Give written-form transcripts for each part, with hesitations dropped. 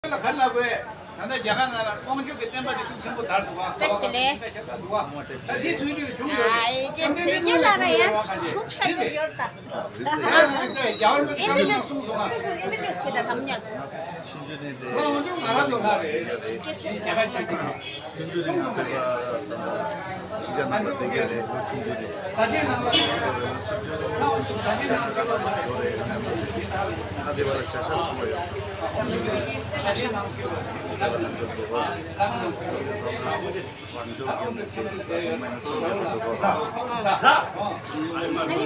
그러니까 가려고 해. 나는 야간에 꽁죽에 땜바지 숙청고 달도가. 됐을래? 이 두줄이 중요. 아 이게 되게 나라야 축사를 열다. 야월부터 인트로듀스 송송아. 인트로듀스 치다 담년. 그럼 좀 알아도 나래. 야간 실직. 시장 같은 게 사진 나와. 사진 나와. 아대바라 차셨어요. 사진 나와. 아니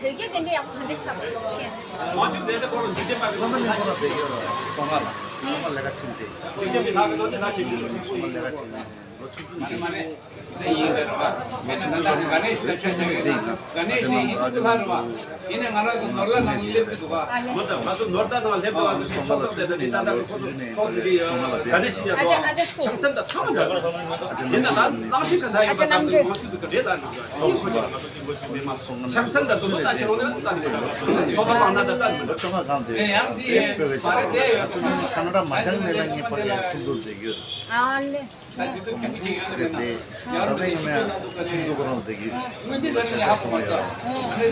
되게 된게 약한데 사고. 정말 내가 친대. 정말 내가 친대. 만에 내 이해가 맨날 나는 가네시가 찾아내니까 가네시 이거 하러 와 이내 알아서 놀라 난 일레도 가 맞아 놀다가 랩도 초등학생 때 나다고 거기 가네시냐 아저 청천다 처음 가 옛날 난 나시가 나이 아저 남들. 모습도 그래다 청천다 또 쏟아 지르는 거다 저도 안 나다 짠 정말 가운데. 네, 양뒤에 말하세요. 카나다 마장 내랑이 벌레 숨도 되기. 아 네. 나 니들 경기 그때 선생님의 숨도 되기. 근데 너는 하고 왔어. 나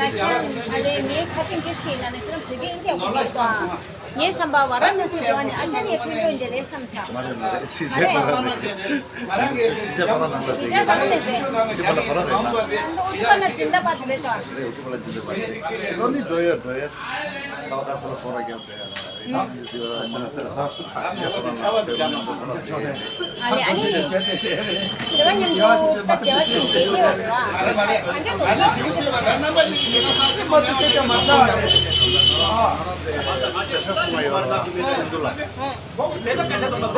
그냥 아니 네 같은 게스트 나는 그럼 되게 인기 없겠다. 예 삼바 와라면서 좋아하는 아자니 그거 이제 내 삼사. 말해 시제 바라는 시제 바라는 거 되게. 진짜 바라면서. 우리가 진짜 받으래서. 그래 어떻게 말인지 말해. 너니 도야 나가서 보라게 돼. 아니 그러면 뭐 내가 지금 얘기해 와. 완전 높아.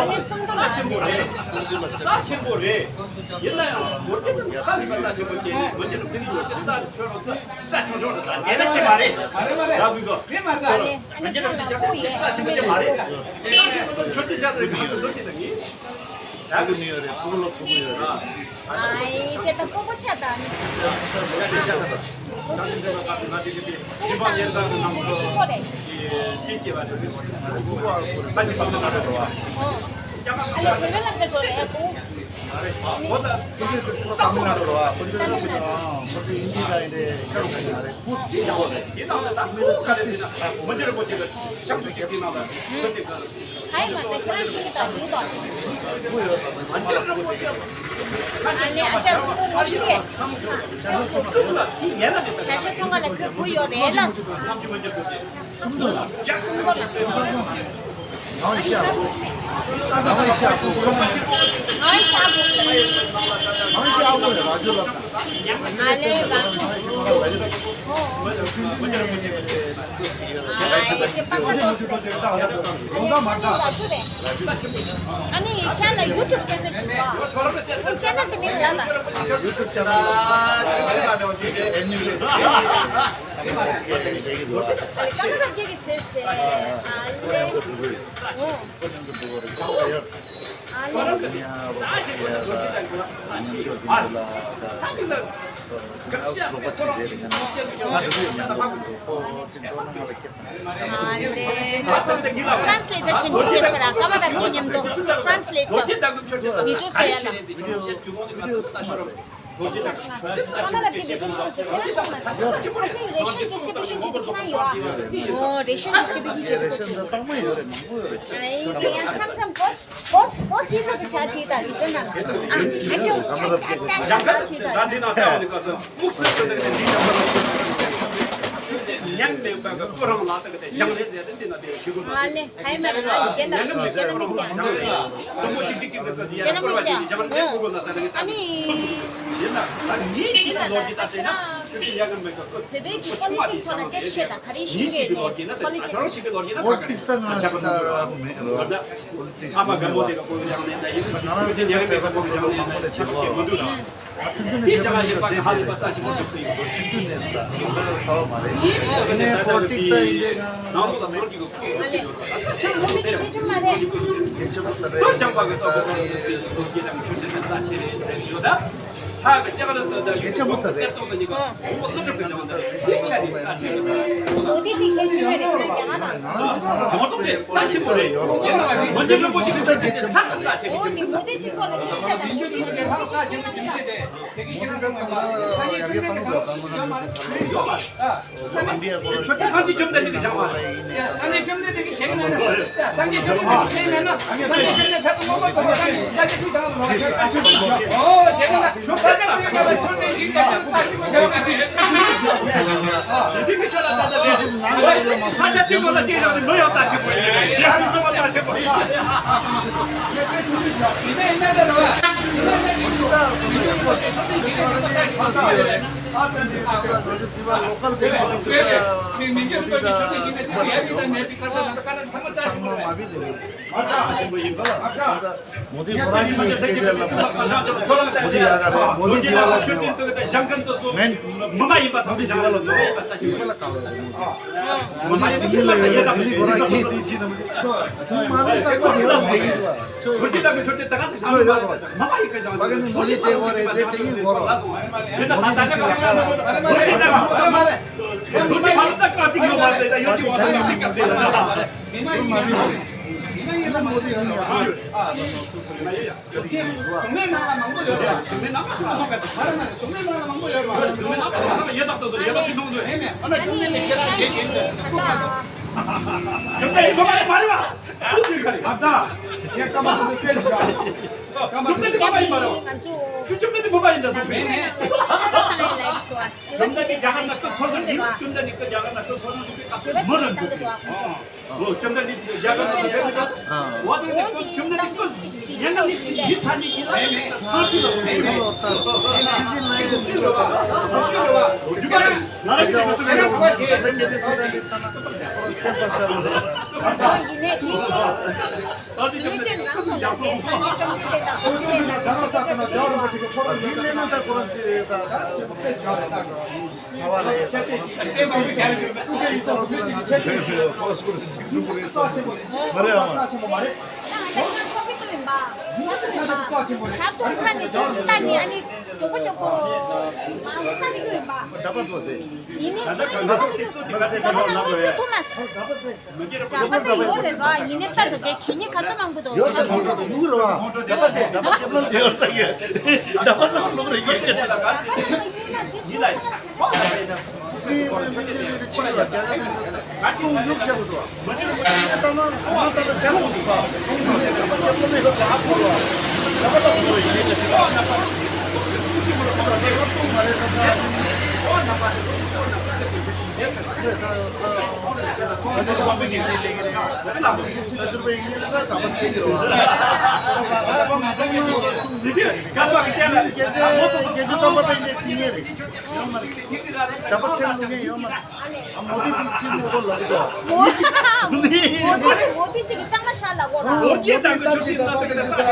아니 숨도 나는데. 싸친구래 옛날에 뭘 때든 하니까 싸친구지 먼저는 되게 싸친구로 얘네지 말해 야 그거 아니 먼저는 보이에. 싸친구지 말해 싸친구는 절대 자들 가면 놀지더니 작은 이열에 그걸로 부부열에 아이 이게 또 뽀뽀차다. 집안 옛날에 나무로 시골에. 빚지 가지고 만지 방만 가러 와 아니 별명한테 그래. 보다 사무나로 와 본전으로 거기 인디가인데 그런 안에 붓 이 나오는 딱꼭 가려지나 먼저를 보시고 장수 개피나가 근데 하이만데 그런 식이다 아니고. 완전을 보시고 아니 아저 그거 시기에. 그보다 이 예나에서 자식 생활에 그 보여 렐란스. 남주 먼저 보지 나와이 시하고 나와이 시하고 아이 샤브. 나와이 시하고 라디오가 알레 라초. 아 이렇게 빠져서. 라초래. 아니 걔는 유튜브 채널 좋아. 그 채널 때문에 나다. 되게 좋아 카메라 되게 쎄쎄. 알레. 알레. 트랜스레이터 진주에서라 카메라 개념도 트랜스레이터. 미주세요. 카메라 되게 레션 디스트리뷰션 제도 레션 디스트리뷰션 제도. 레션도 상무에 요래 망고요래 아이 그냥 참참 버스 이거도 잘 지다 있잖아. 아주 짠짠짠 지다. 난내 나타오니까서 묵스를 냥내가 그런 나한테 그때 장례 해야 된다 내가 기분 알레 할머니가 이제는 정보 직직직 그 얘는 그러지 장례 보고 나타나는 게 아니 옛날 난 시간 놀기다 되나 그렇게 약은 뭐가 베베기 퀄리티 폰은 대시다 가리시게 저런 식의 놀기다 폴틱스가 사람하고 아마 메모대가 보고 장례다 이거 나는 그때 내가 메모 보고 장례다 저렇게 모두가 디자가 예쁘게 하는 거 짜지 못했고 이거 된다 그래서 말해 근데 폴틱스가 이제가 나보다 설기고 베베기 좀 말해. 괜찮았어 더 장박에 또 보고 이게 좀 싸치는 되거든 다 제가는 예전부터 돼. 세트니까 어떻게 그냥 대체하니 어디지 계시면 그냥 동동네 싸치보래 먼저 보지 다 싸치 어디 어디지 거는 있잖아. 민주주의 하고 가 지금 경제대 되게 싫은 상황이야. 상이 중대대 가고 절대 산지 좀 되는 게 장관 야, 상이 중대되기 제일 많았어. 야, 상이 중대되기 제일 많아. 상이 중대 다도 먹을 거고 상이 그 당으로 먹어. 제가 사장 때가 절대 지금 따지고 배워가지. 이렇게 잘한다 사자 뛰고나 뛰는데 뭐야 따지 보이네 야 무슨 따지 보이네 이내 옛날대로 와. लोकल 민주주의 절대 지금 얘기다 내비 가서 나도 가는 상을 따지고 그래. मोदी 정면 나라 망고 열어. 정면 나라 망고 열어. 여당 중동도 애매. 어느 정면에 계란 제일 힘들어. 정말 뭐가 말이 와 어디 가리 맞다. 그냥 까마귀 빼니까. 정말 뭐가 말아 주점들이 뭐가 있나 소리 점장이 야간 나그 소주 점장이 그 야간 나그 소주 뭐는 점장이 야간 나그 배우가 와도데 그 점장이 그 야간이 이찬이 기나 나라 그래서 사지 점장이 그 약속 자동차니 도시다니 아니 저거 dapat buat deh. 이미 나도 토마스 다pat 이거래서 이네 딸도 내 괜히 가져만 것도 누구로 와? dapat deh, dapat kemal dia orang ya. Dapat lu kira 니다 si chido ya kan lu siapa tuh? Pertama, mata tuh jangan lupa. Dapat kemal itu apa lu? Dapat lu ini jadi. 어디 지금 장마샬라고 어디에다 그 저기 있는데 그냥 짜증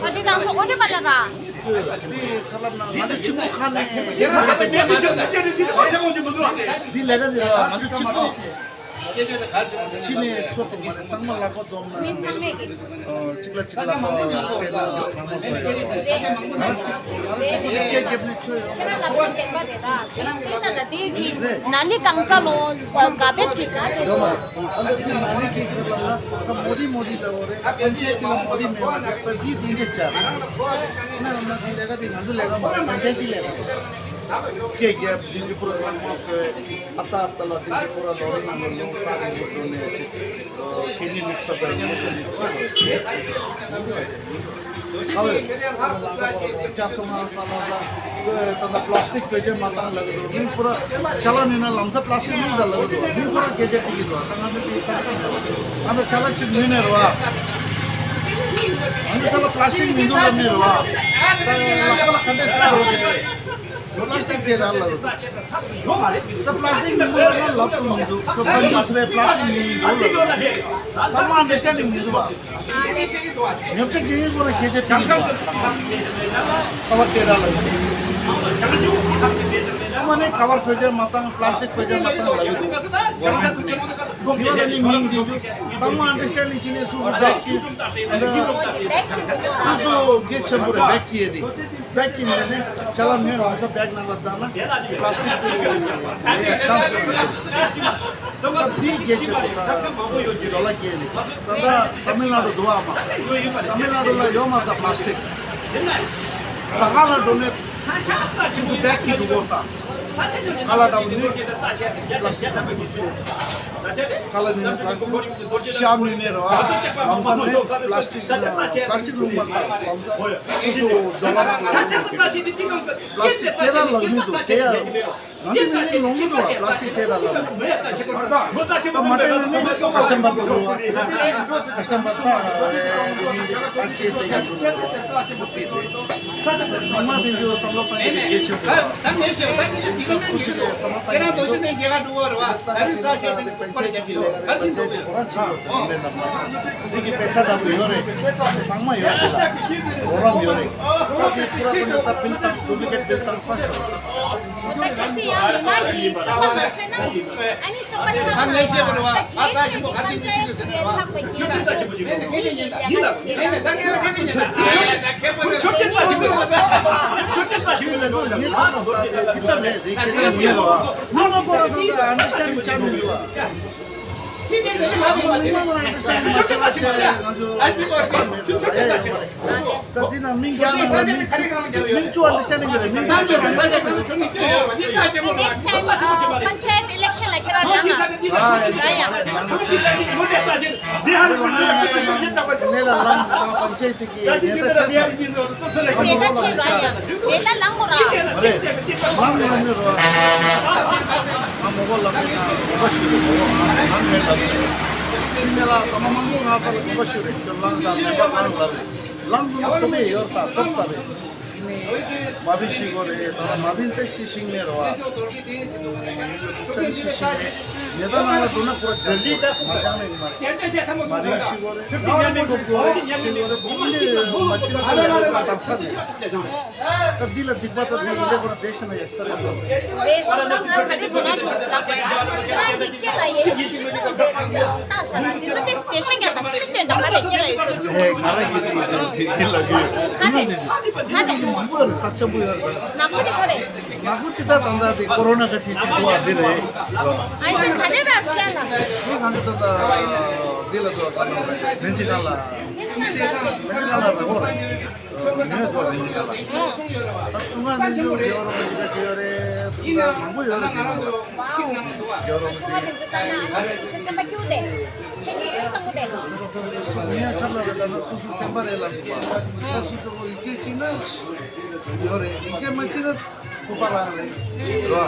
어디 당서 어디 발라라 아주 침묵하네. 디 딜레가 아주 침묵. Cine suatu mana sama lagu dom. 민창맥이 Cikla 나니 강자로 가베스키 가데 मोदी मोदी दौरे पंचायत के मोदी में प्रति दिन के चार ना ना लेगा दिन हम लेगा पंचायत ही लेगा के गया दिन के पूरा समाज से आता तला दिन के पूरा दौरे में लोग सारे लोगों ने केनी मिक्स अप तंदा प्लास्टिक पे जो माता लग दो नी पूरा चला नीना लमसा प्लास्टिक नहीं डाल दो नी पूरा केजे टिकी दो संग में अंदर चला चिक नीने रवा अंदर चला प्लास्टिक निंदु नी रवा लकला खंडे से हो गए प्लास्टिक दे डाल दो तो प्लास्टिक निंदु ना लप निंदु तो दूसरे प्लास्टिक निंदु सामान अंडरस्टैंडिंग निंदु न्योचे केजे पूरा केजे टिकी दो अब दे डाल दो Samane cover page matang plastic page matang lagi. Giovanni Mingi, some understanding chine susu back ki, susu get chambure back ki yedi. Back ki mene chala mene हमसे bag ना लगता ना plastic ये ठीक get chambure डॉलर की यदी. तब तमिलनाडु दुआ मा, तमिलनाडु ला यो माता plastic. Sagala done susu back ki दुगोता. Kala daun kalau ni Syam ni roa, lamsan ni plastik lumba, itu dolar plastik tera lagi tu, tera, nanti ni longgu tu, plastik tera lagi. Tomato ni custom batu roa, custom batu, pakai tega tu. Mama tu sama pakai kecil. 난 예시요. 난 이거는 걔랑 너희들 제가 누워라. 나는 사실 버리겠죠. 같이 누워요. देखिए पैसा डालो योरे संगमा योरे orang योरे tapi पूरा दुनिया का बिल तक डुप्लीकेट बिल तक सब kasi yang lagi coba masena ani coba 난 예시에 들어와. 아까 지금 같이 찍으세요. 얘네 당연히 세진이다. 좋겠다 지금 좋겠다 지금 kita ni देखिए ये हुआ sama orang tu understand channel हुआ tadi na ming tu understanding je ming next time panchayat election like kira nela lam panchayat ki neta neta langura mang lam ro mogol lam nela mamang na pa bashure lang lang to me yorta top sabe Mabin gore tara mabin te shishing ne roa neda na dona pura jaldi das majane mar mabin shigore tadila dibata de ile pura desha na yaksar सच्चा बुआ नागु तिता तंदा दे कोरोना का चीज हुआ दे रे ऐसे खाने रास क्या ना ये खाने तो दिल तो नेंचिकाला नेंचिकाला रहो ने तो नेंचिकाला तुंगा नेंचो योरो मजिका चियोरे तुंगा नागु योरो योरो sampai kude ini sampai Soalnya karena ada susu sembari lah semua. Susu ice Cina, yore ice macam kupalang leh. Doa.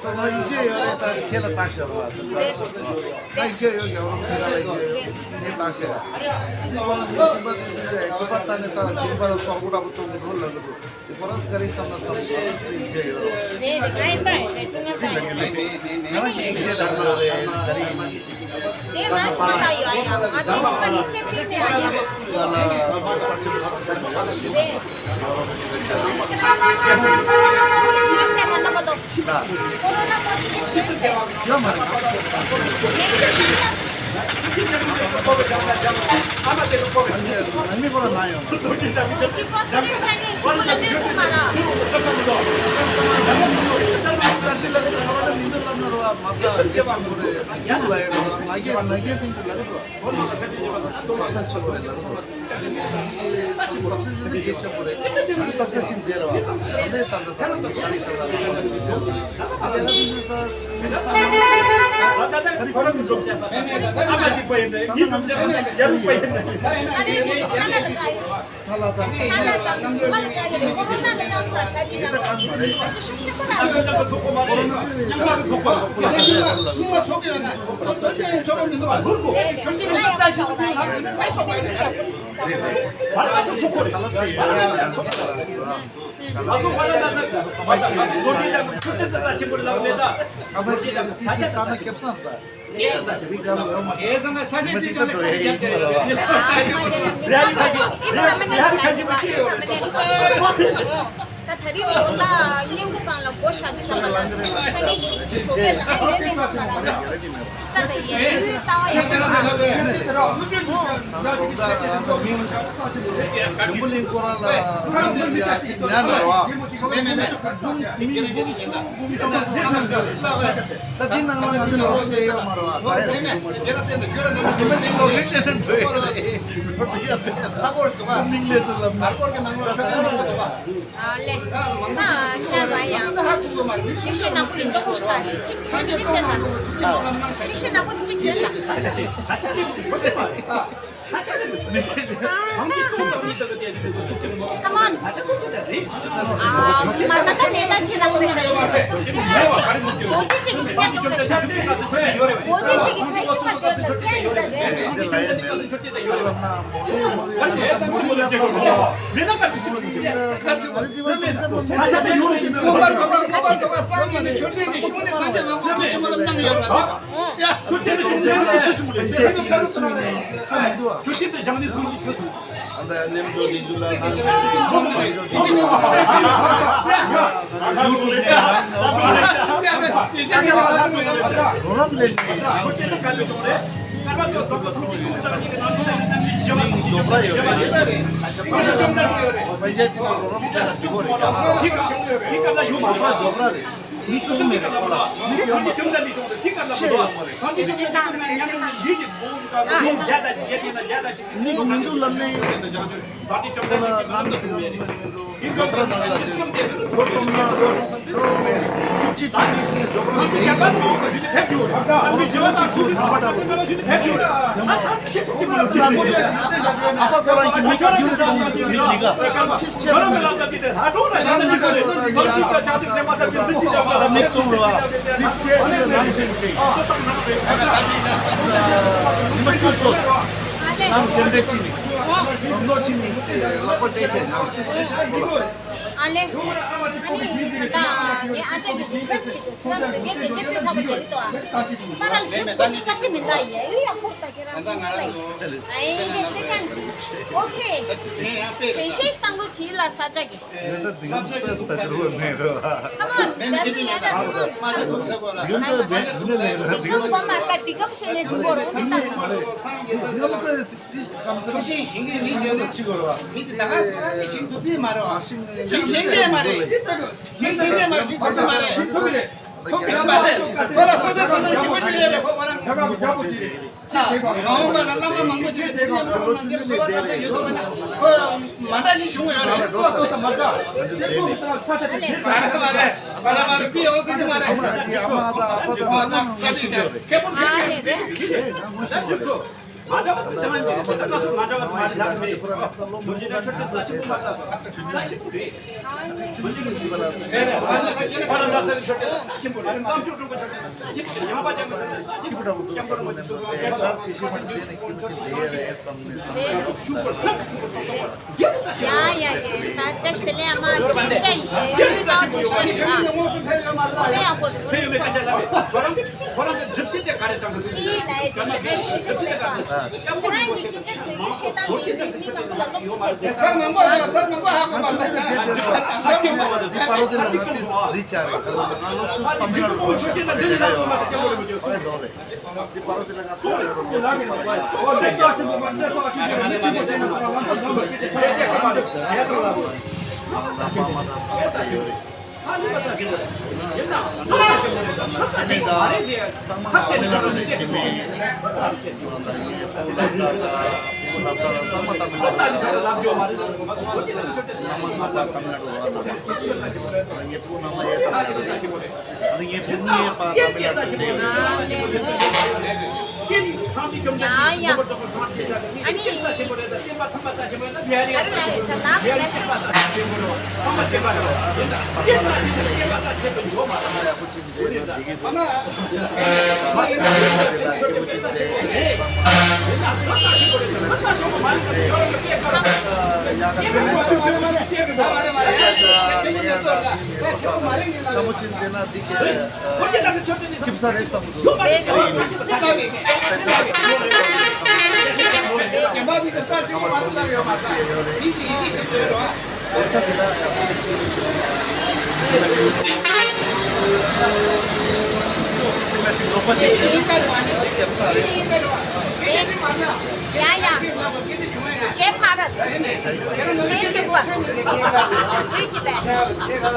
Kalau ice yore tak kela tasya doa. Ice yore orang sila ice ini tasya. Ini kalau musibah ini kupatan itu jumpa sorbuda betul betul lagu. Di orang sekali sama ice yore. Karena ice dari dia mana tahu ayam atau bukan ice pite ayam saya kata apa tuh corona ini kalau naik. si positif Chinese boleh kemana Kasih lagi orang minum lama doa mata dia cemburu lagi tinggal lagi doa सबसे चंबरे सबसे ज्यादा क्या चंबरे सबसे चिंता रहा अंदर तंदर गाड़ी चला 예상과 사진 찍는 거 tadi kita yang kupang lah वो शादी संबंध संगे सोके लाए ताता ये तावा ये Jembulin koran lah, tinggal lah. Tadi nang ngambil orang dia marah. Ale na vaya Riksha na puli to kusta chik sangi tena Riksha na puli chik tena Come on mana kan neda chira kore Modi ji ki kya to Modi ji ki kya to Anda nembo di jualan. Orang lain. Apa korang ini macam ni juga? Ale ta ye acha di best chik na ye ke ke ta ba chali to para ki chak min dai ye ya phok ta kera ai ye sekan okay peche stang ro chila sacha ki come on ko ma ka tikam se le jugo ro 싱싱게 말해. 싱싱게 말해. 싱싱게 말해. 돌아 소대서는 15주일에 보고랑 자, 가오만 알라만 망고지게 되고 만들 소화한테 요소는 그 만다시 중요해. 말해. 그 영어쓰지 말해. ada waktu zaman ini kita masuk ada waktu masih dalam ini berjeda cerita cimpuri pada dasar cerita cimpuri kamu cukup cerita yang apa yang ya ke ta stele ama kecha ye ta orang gypsy dia karya tangguh Kamu cinta Kipsar es samudra. Esa 지금 몇 번째? 이따로 와네. 이따로 와. 이따로 만나. 야야 지금하고 굉장히 좋아해. 제파라 걔는 너무 굉장히 꽂혔는데. 우리 집에 계속